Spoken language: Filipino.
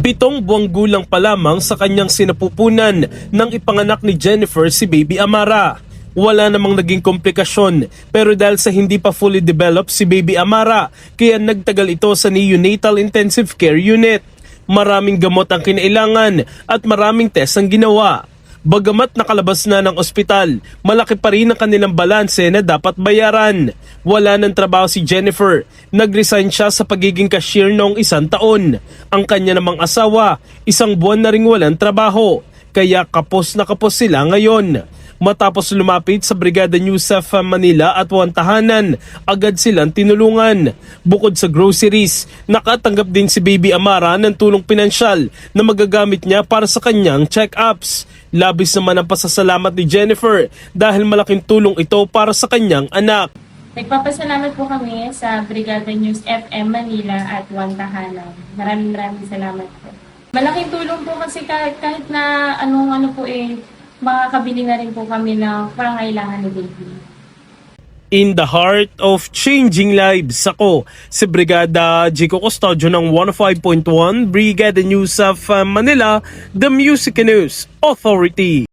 7 buwang gulang pa lamang sa kanyang sinapupunan nang ipanganak ni Jennifer si Baby Amara. Wala namang naging komplikasyon pero dahil sa hindi pa fully developed si Baby Amara, kaya nagtagal ito sa neonatal intensive care unit. Maraming gamot ang kinailangan at maraming test ang ginawa. Bagamat nakalabas na ng ospital, malaki pa rin ang kanilang balanse na dapat bayaran. Wala ng trabaho si Jennifer. Nag-resign siya sa pagiging cashier noong 1 taon. Ang kanya namang asawa, 1 buwan na ring walang trabaho. Kaya kapos na kapos sila ngayon. Matapos lumapit sa Brigada Newsaf Manila at One Tahanan, agad silang tinulungan. Bukod sa groceries, nakatanggap din si Baby Amara ng tulong pinansyal na magagamit niya para sa kanyang check-ups. Labis naman ang pasasalamat ni Jennifer dahil malaking tulong ito para sa kanyang anak. Nagpapasalamat po kami sa Brigada News FM Manila at One Tahanan. Maraming salamat po. Malaking tulong po kasi kahit na anong makakabili na rin po kami ng pangangailangan ni baby. In the heart of changing lives, ako si Brigada Jico Custodio ng 105.1 Brigada News of Manila, the Music News Authority.